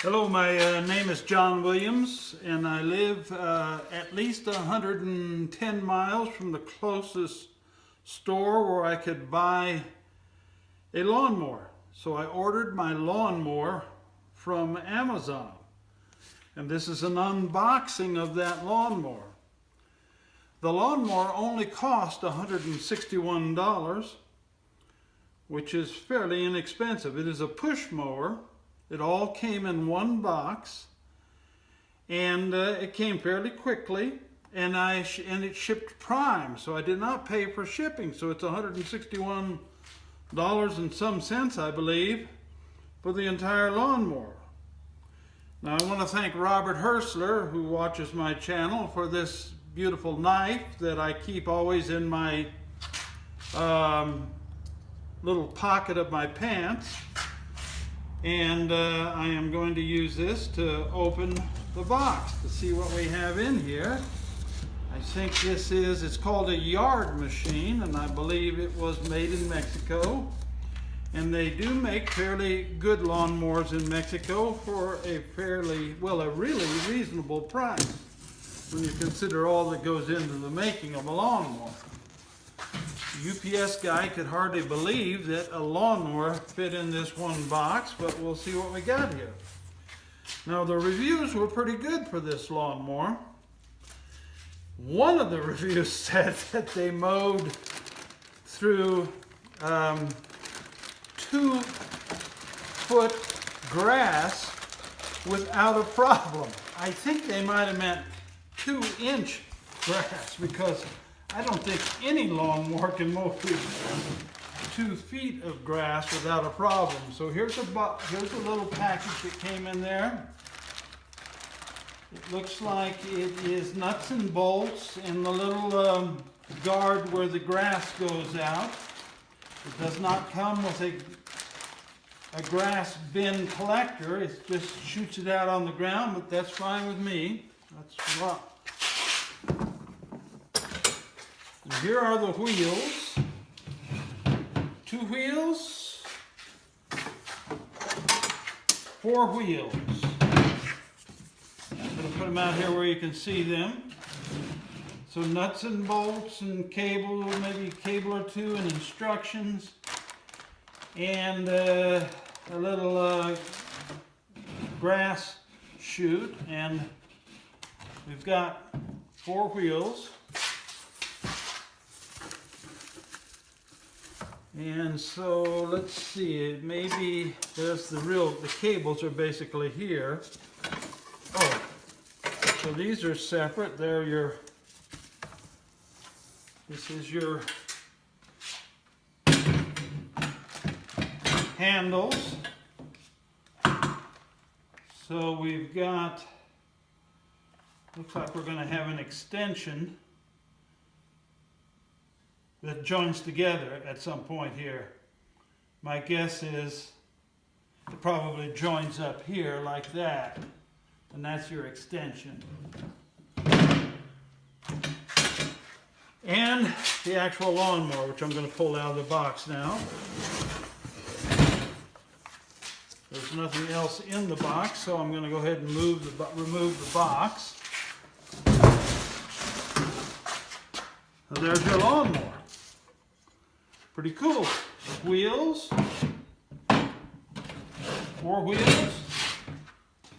Hello, my name is John Williams, and I live at least 110 miles from the closest store where I could buy a lawnmower. So I ordered my lawnmower from Amazon, and this is an unboxing of that lawnmower. The lawnmower only cost $161, which is fairly inexpensive. It is a push mower. It all came in one box, and it came fairly quickly, and it shipped prime, so I did not pay for shipping. So it's $161 and some cents, I believe, for the entire lawnmower. Now I want to thank Robert Hersler, who watches my channel, for this beautiful knife that I keep always in my little pocket of my pants. And I am going to use this to open the box to see what we have in here. I think it's called a Yard Machine, and I believe it was made in Mexico. And they do make fairly good lawnmowers in Mexico for a really reasonable price when you consider all that goes into the making of a lawnmower. UPS guy could hardly believe that a lawnmower fit in this one box, but we'll see what we got here. Now, the reviews were pretty good for this lawnmower. One of the reviews said that they mowed through 2-foot grass without a problem. I think they might have meant 2-inch grass, because I don't think any lawnmower can mow through 2 feet of grass without a problem. So here's a little package that came in there. It looks like it is nuts and bolts in the little guard where the grass goes out. It does not come with a grass bin collector. It just shoots it out on the ground, but that's fine with me. That's rough. Here are the wheels. 2 wheels, 4 wheels. I'm going to put them out here where you can see them. So nuts and bolts and cable, maybe a cable or two, and instructions. And a little grass chute. And we've got 4 wheels. And so let's see, maybe there's the cables are basically here. Oh, so these are separate. This is your handles. So we've got, looks like we're going to have an extension that joins together at some point here. My guess is it probably joins up here like that, and that's your extension. And the actual lawnmower, which I'm going to pull out of the box now. There's nothing else in the box, so I'm going to go ahead and remove the box. So there's your lawnmower. Pretty cool. Wheels, 4 wheels,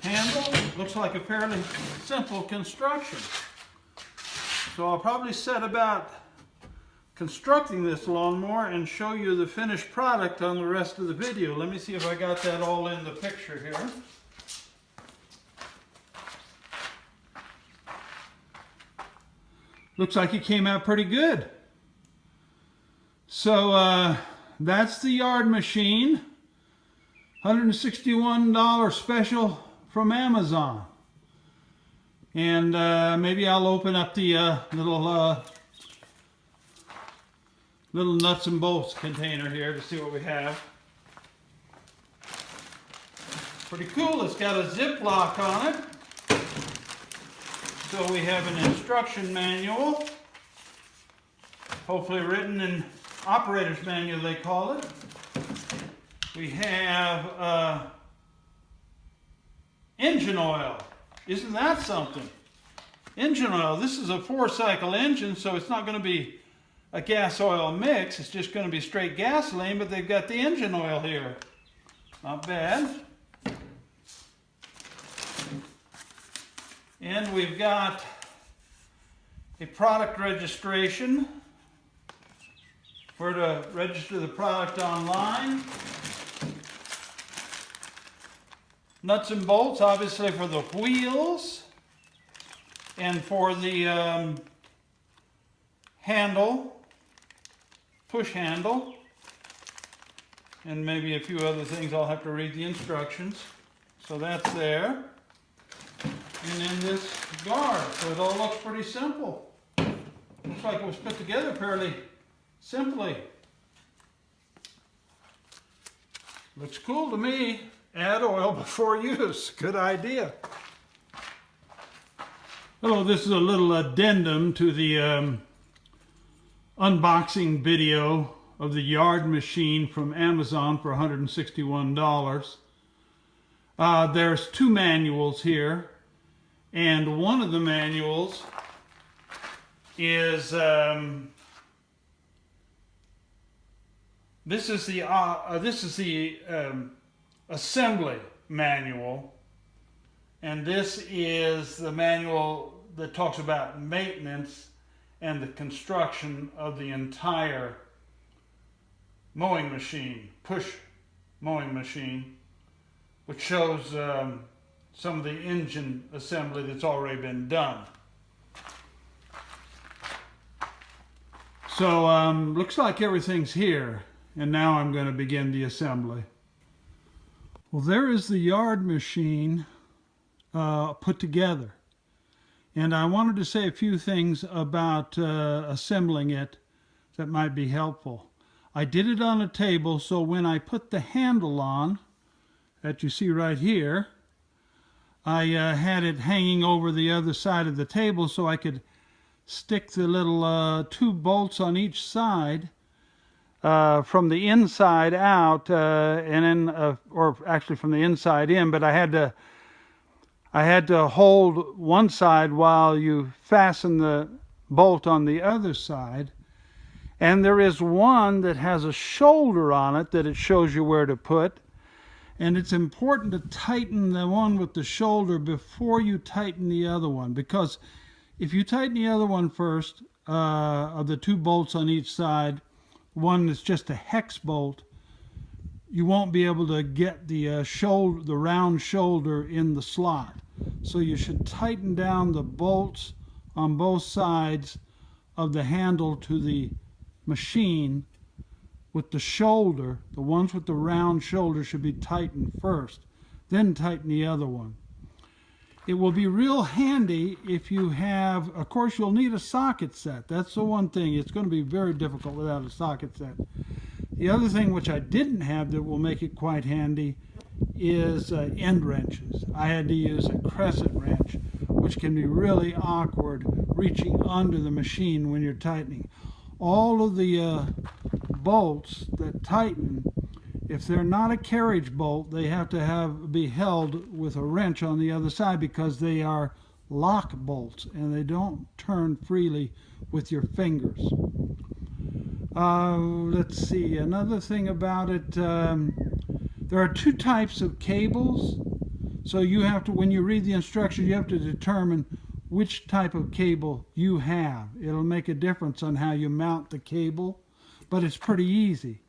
handle. Looks like a fairly simple construction. So I'll probably set about constructing this lawnmower and show you the finished product on the rest of the video. Let me see if I got that all in the picture here. Looks like it came out pretty good. So that's the Yard Machine, $161 special from Amazon. And maybe I'll open up the little nuts and bolts container here to see what we have. Pretty cool. It's got a zip lock on it. So we have an instruction manual, hopefully written in operator's manual, they call it. We have engine oil. Isn't that something? Engine oil. This is a 4-cycle engine, so it's not going to be a gas oil mix. It's just going to be straight gasoline, but they've got the engine oil here. Not bad. And we've got a product registration, where to register the product online. Nuts and bolts, obviously, for the wheels and for the handle, push handle, and maybe a few other things. I'll have to read the instructions. So that's there. And then this guard. So it all looks pretty simple. Looks like it was put together fairly simply. Looks cool to me. Add oil before use. Good idea. Hello, this is a little addendum to the unboxing video of the Yard machine from Amazon for $161. There's 2 manuals here, and one of the manuals is this is the assembly manual, and this is the manual that talks about maintenance and the construction of the entire mowing machine, push mowing machine, which shows some of the engine assembly that's already been done. So looks like everything's here, and now I'm going to begin the assembly. Well, there is the Yard machine put together, and I wanted to say a few things about assembling it that might be helpful. I did it on a table, so when I put the handle on, that you see right here, I had it hanging over the other side of the table so I could stick the little 2 bolts on each side from the inside out, and then, or actually from the inside in, but I had to hold one side while you fasten the bolt on the other side. And there is one that has a shoulder on it that it shows you where to put. And it's important to tighten the one with the shoulder before you tighten the other one, because if you tighten the other one first, of the 2 bolts on each side, one that's just a hex bolt, you won't be able to get the shoulder, the round shoulder, in the slot. So you should tighten down the bolts on both sides of the handle to the machine with the shoulder. The ones with the round shoulder should be tightened first, then tighten the other one. It will be real handy if you have, of course you'll need a socket set. That's the one thing. It's going to be very difficult without a socket set. The other thing which I didn't have that will make it quite handy is end wrenches. I had to use a crescent wrench, which can be really awkward reaching under the machine when you're tightening. All of the bolts that tighten, if they're not a carriage bolt, they have to be held with a wrench on the other side, because they are lock bolts and they don't turn freely with your fingers. Let's see, another thing about it, there are 2 types of cables. So you have to, when you read the instructions, you have to determine which type of cable you have. It'll make a difference on how you mount the cable, but it's pretty easy.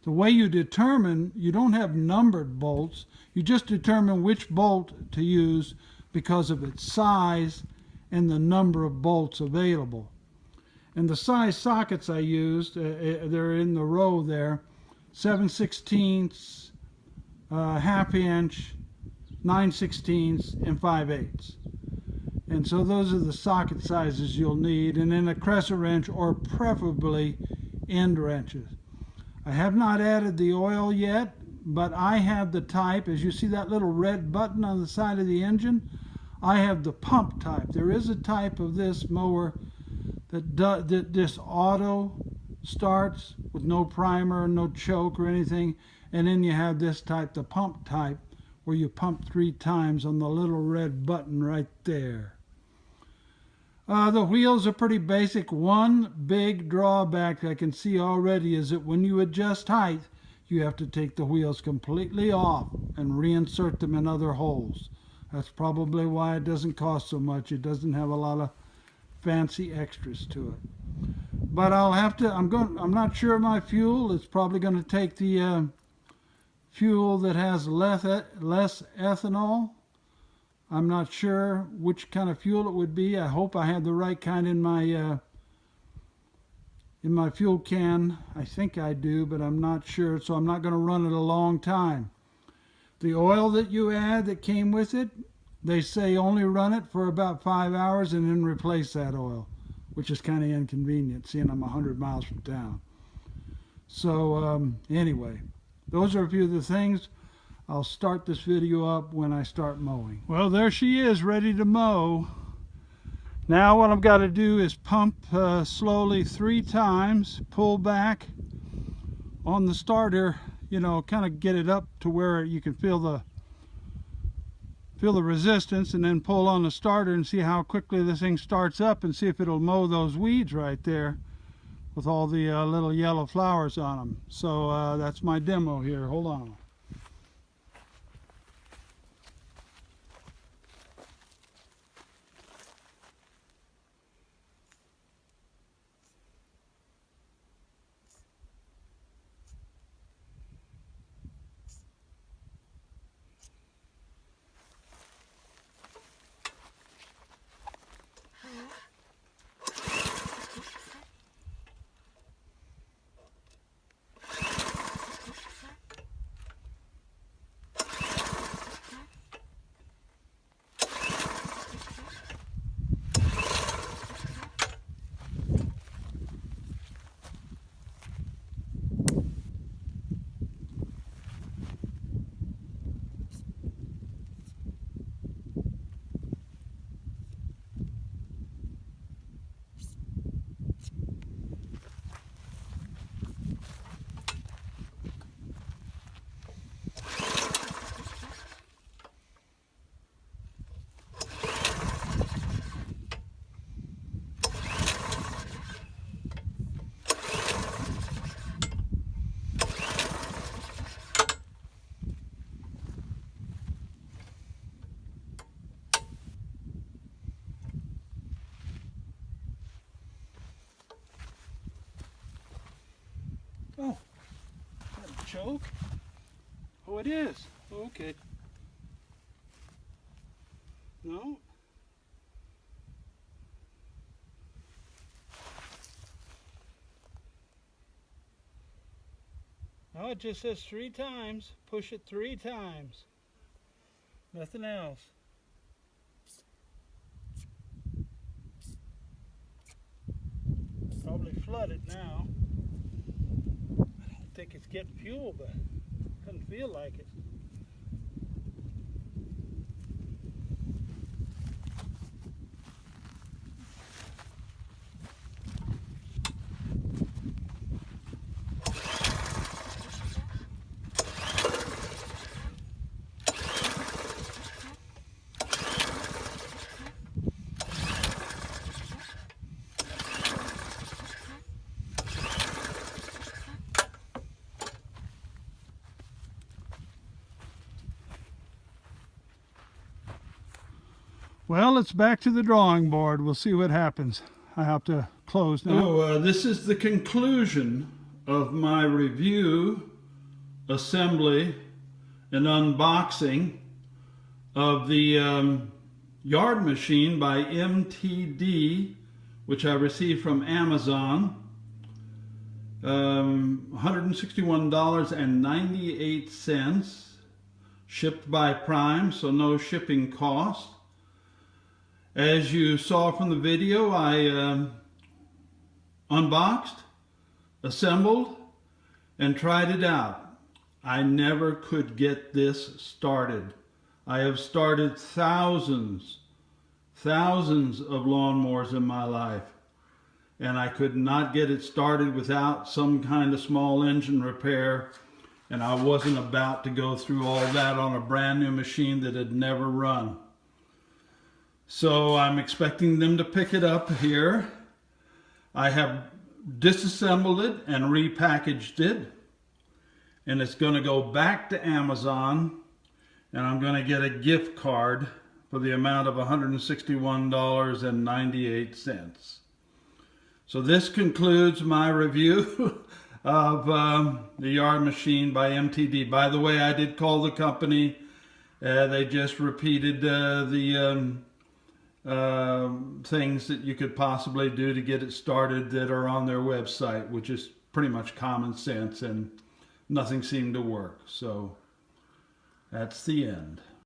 The way you determine, you don't have numbered bolts, you just determine which bolt to use because of its size and the number of bolts available. And the size sockets I used, they're in the row there, 7/16, ½ inch, 9/16, and 5/8. And so those are the socket sizes you'll need, and then a crescent wrench, or preferably end wrenches. I have not added the oil yet, but I have the type, as you see that little red button on the side of the engine, I have the pump type. There is a type of this mower that this auto starts with no primer, no choke or anything, and then you have this type, the pump type, where you pump 3 times on the little red button right there. The wheels are pretty basic. One big drawback I can see already is that when you adjust height, you have to take the wheels completely off and reinsert them in other holes. That's probably why it doesn't cost so much. It doesn't have a lot of fancy extras to it. But I'll have to, I'm not sure of my fuel. It's probably going to take the fuel that has less ethanol. I'm not sure which kind of fuel it would be. I hope I have the right kind in my fuel can. I think I do, but I'm not sure, so I'm not going to run it a long time. The oil that you add that came with it, they say only run it for about 5 hours and then replace that oil, which is kind of inconvenient, seeing I'm 100 miles from town. So anyway, those are a few of the things. I'll start this video up when I start mowing. Well, there she is, ready to mow. Now what I've got to do is pump slowly 3 times, pull back on the starter, you know, kind of get it up to where you can feel the resistance, and then pull on the starter and see how quickly this thing starts up, and see if it'll mow those weeds right there with all the little yellow flowers on them. So that's my demo here. Hold on. Oh, is that a choke? Oh, it is. Okay. No? No, it just says 3 times. Push it 3 times. Nothing else. Probably flooded now. I don't think it's getting fuel, but it doesn't feel like it. Well, it's back to the drawing board. We'll see what happens. I have to close now. So this is the conclusion of my review, assembly, and unboxing of the yard machine by MTD, which I received from Amazon. $161.98, shipped by Prime, so no shipping cost. As you saw from the video, I unboxed, assembled, and tried it out. I never could get this started. I have started thousands of lawnmowers in my life, and I could not get it started without some kind of small engine repair. And I wasn't about to go through all that on a brand new machine that had never run. So I'm expecting them to pick it up here. I have disassembled it and repackaged it. And it's going to go back to Amazon. And I'm going to get a gift card for the amount of $161.98. So this concludes my review of the Yard Machine by MTD. By the way, I did call the company. They just repeated the things that you could possibly do to get it started that are on their website, which is pretty much common sense, and nothing seemed to work. So that's the end.